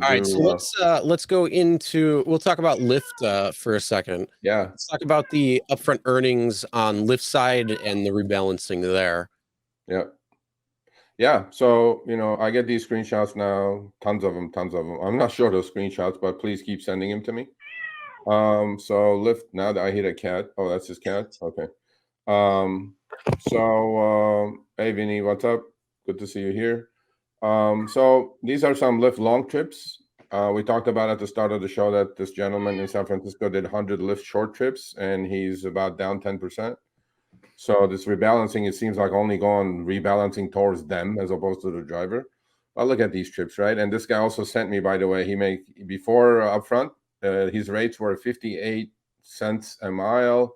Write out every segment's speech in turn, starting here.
All right, so do, let's go into we'll talk about Lyft for a second. yeah, Let's talk about the upfront earnings on Lyft side and the rebalancing there. yeah. Yeah, so I get these screenshots now, tons of them, tons of them. I'm not sure those screenshots, but please keep sending them to me. So Lyft, now that I hit a cat. Oh, that's his cat. Okay. Hey Vinny, what's up? Good to see you here. So these are some Lyft long trips. We talked about at the start of the show that this gentleman in San Francisco did 100 Lyft short trips, and he's about down 10%. So this rebalancing, it seems like only going rebalancing towards them as opposed to the driver. But look at these trips, right? And this guy also sent me, by the way, he made before upfront, his rates were 58 cents a mile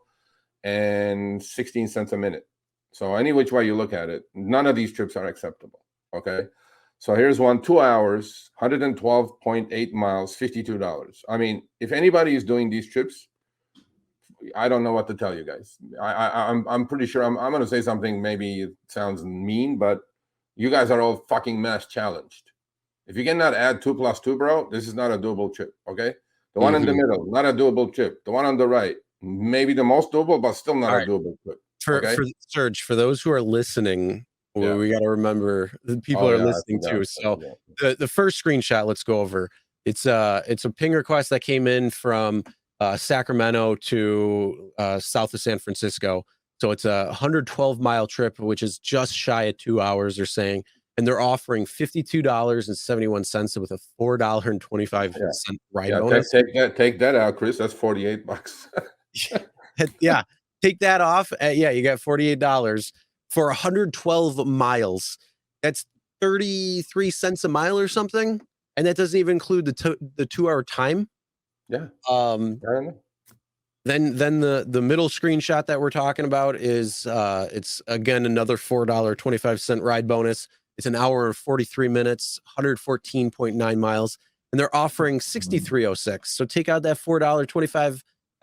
and 16 cents a minute. So any which way you look at it, none of these trips are acceptable. Okay. So here's one, 2 hours, 112.8 miles, $52. I mean, if anybody is doing these trips, I don't know what to tell you guys. I'm pretty sure I'm going to say something. Maybe it sounds mean, but you guys are all fucking mass challenged. If you cannot add 2 plus 2, bro, this is not a doable trip. Okay, the one in the middle, not a doable trip. The one on the right, maybe the most doable, but still not All a right, doable trip. for Okay. Serge, for those who are listening, Yeah. we got to remember the people Oh are yeah, I listening forgot. too. So the first screenshot, let's go over. It's a ping request that came in from Sacramento to south of San Francisco. So it's a 112-mile trip, which is just shy of 2 hours, they're saying. And they're offering $52.71 with a $4.25 ride bonus. Take that out, Chris. That's $48. Yeah, take that off. Yeah, you got $48 for 112 miles. That's 33 cents a mile or something, and that doesn't even include the 2-hour time. Yeah. Then the middle screenshot that we're talking about is it's again another $4.25 ride bonus. It's an hour and 43 minutes, 114.9 miles, and they're offering 6306. So take out that $4.25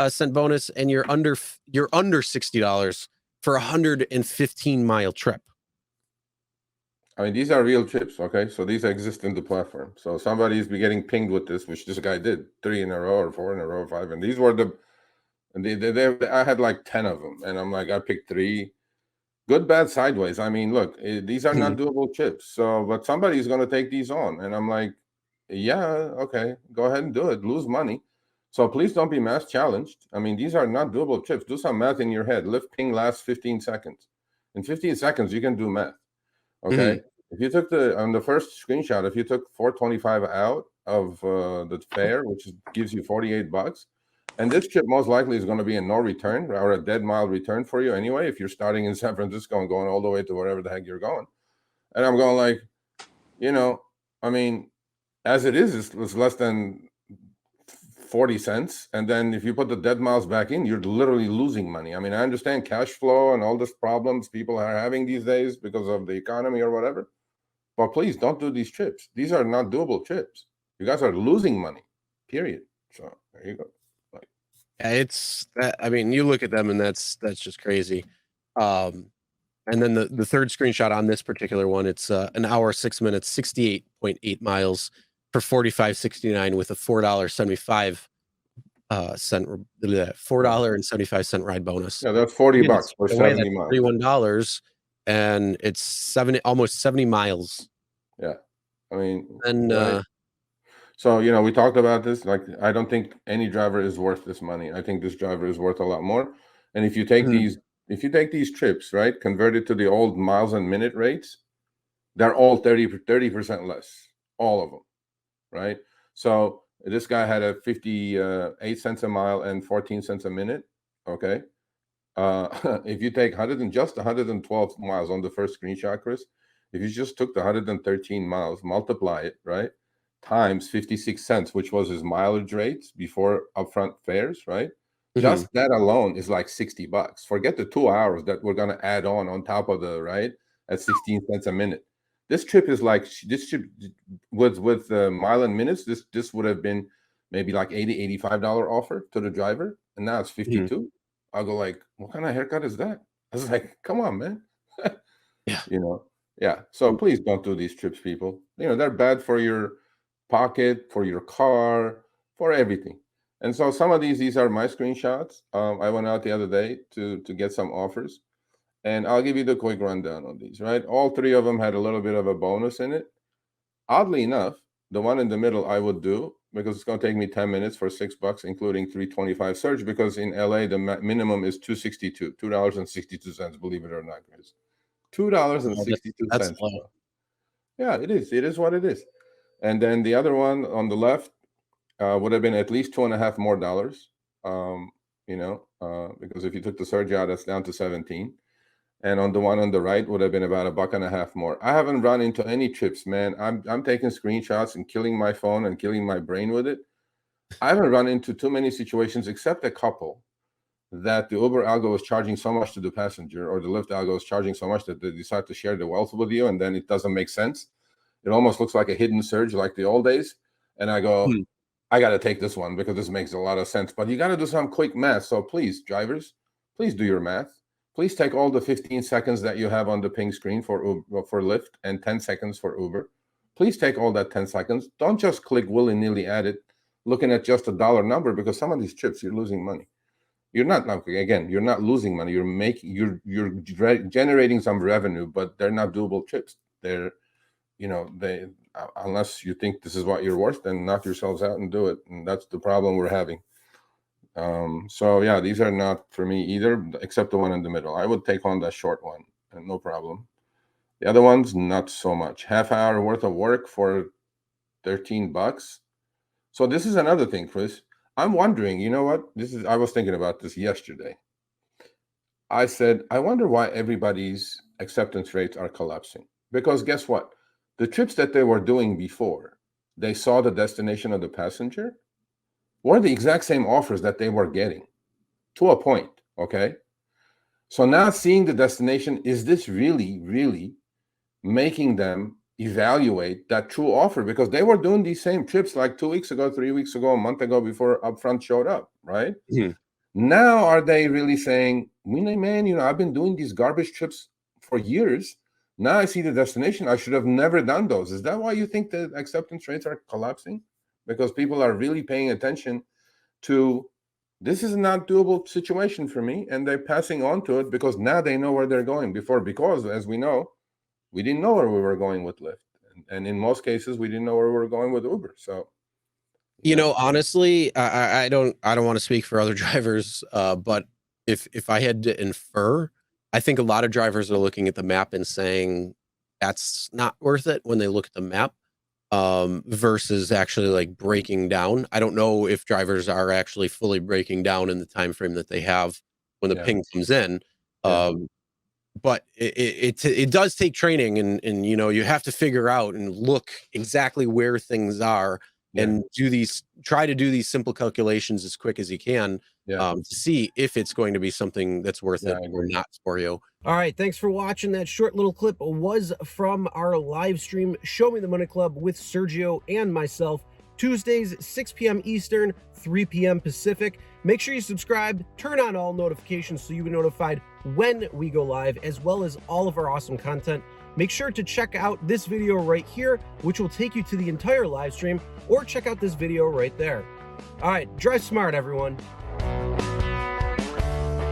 cent bonus, and you're under $60 for a 115-mile trip. I mean, these are real trips, okay? So these exist in the platform. So somebody's be getting pinged with this, which this guy did 3 in a row or 4 in a row, or 5, and these were I had like 10 of them, and I'm like, I picked 3. Good, bad, sideways. I mean, look, these are not doable trips. So, but somebody's going to take these on, and I'm like, yeah, okay, go ahead and do it. Lose money. So please don't be mass challenged. I mean, these are not doable trips. Do some math in your head. Lyft ping lasts 15 seconds. In 15 seconds, you can do math. Okay. If you took on the first screenshot, if you took 425 out of the fare, which gives you $48, and this trip most likely is going to be a no return or a dead mile return for you anyway, if you're starting in San Francisco and going all the way to wherever the heck you're going. And I'm going like, I mean, as it is, it's less than 40 cents. And then if you put the dead miles back in, you're literally losing money. I mean, I understand cash flow and all these problems people are having these days because of the economy or whatever. But please don't do these trips. These are not doable trips. You guys are losing money, period. So there you go. It's I mean, you look at them and that's just crazy. And then the third screenshot on this particular one, it's an hour, 6 minutes, 68.8 miles for $45.69 with a $4.75 $4.75 ride bonus. Yeah, that's $40 for 70 miles. $31, and it's almost 70 miles. Yeah, I mean, and right. So we talked about this. Like, I don't think any driver is worth this money. I think this driver is worth a lot more. And if you take these trips, right, convert it to the old miles and minute rates, they're all 30% less, all of them, right? So this guy had a 58 cents a mile and 14 cents a minute. Okay. If you take 112 miles on the first screenshot, Chris, if you just took the 113 miles, multiply it, right, times 56 cents, which was his mileage rates before upfront fares, right? Just that alone is like $60. Forget the 2 hours that we're going to add on top of the, right, at 16 cents a minute. This trip is like, this trip with mile and minutes, this would have been maybe like $80, $85 offer to the driver, and now it's 52. I'll go like, what kind of haircut is that? I was like, come on, man. Yeah. Yeah. So please don't do these trips, people. They're bad for your pocket, for your car, for everything. And so some of these are my screenshots. I went out the other day to get some offers, and I'll give you the quick rundown on these, right? All three of them had a little bit of a bonus in it. Oddly enough, the one in the middle I would do because it's going to take me 10 minutes for $6, including $3.25 surge, because in LA, the minimum is $2.62, believe it or not, Chris. $2.62. low. Yeah, it is. It is what it is. And then the other one on the left would have been at least $2.50 more. Because if you took the surge out, that's down to 17. And on the one on the right would have been about $1.50 more. I haven't run into any trips, man. I'm taking screenshots and killing my phone and killing my brain with it. I haven't run into too many situations, except a couple, that the Uber algo was charging so much to the passenger, or the Lyft algo is charging so much that they decide to share the wealth with you, and then it doesn't make sense. It almost looks like a hidden surge, like the old days. And I go, I got to take this one because this makes a lot of sense. But you got to do some quick math. So please, drivers, please do your math. Please take all the 15 seconds that you have on the ping screen for Lyft and 10 seconds for Uber. Please take all that 10 seconds. Don't just click willy-nilly at it, looking at just a dollar number, because some of these trips, you're losing money. You're not, again, you're not losing money. You're generating some revenue, but they're not doable trips. They're, unless you think this is what you're worth, then knock yourselves out and do it. And that's the problem we're having. So yeah, these are not for me either, except the one in the middle. I would take on that short one, and no problem. The other ones, not so much. Half hour worth of work for $13. So this is another thing, Chris. I'm wondering, you know what? I was thinking about this yesterday. I said, I wonder why everybody's acceptance rates are collapsing. Because guess what? The trips that they were doing before, they saw the destination of the passenger, were the exact same offers that they were getting to a point, okay? So now seeing the destination, is this really, really making them evaluate that true offer? Because they were doing these same trips like 2 weeks ago, 3 weeks ago, a month ago, before Upfront showed up, right? Now are they really saying, man, I've been doing these garbage trips for years. Now I see the destination. I should have never done those. Is that why you think the acceptance rates are collapsing? Because people are really paying attention to, this is a not doable situation for me, and they're passing on to it because now they know where they're going. Because as we know, we didn't know where we were going with Lyft, and in most cases we didn't know where we were going with Uber. So honestly, I don't want to speak for other drivers, but if I had to infer, I think a lot of drivers are looking at the map and saying that's not worth it when they look at the map, versus actually like breaking down. I don't know if drivers are actually fully breaking down in the time frame that they have when the ping comes in. But it does take training, and you have to figure out and look exactly where things are, and try to do these simple calculations as quick as you can, to see if it's going to be something that's worth it or not for you. All right, thanks for watching. That short little clip was from our live stream, Show Me the Money Club with Sergio and myself, Tuesdays, 6 p.m. Eastern, 3 p.m. Pacific. Make sure you subscribe, turn on all notifications so you'll be notified when we go live, as well as all of our awesome content. Make sure to check out this video right here, which will take you to the entire live stream, or check out this video right there. All right, drive smart, everyone.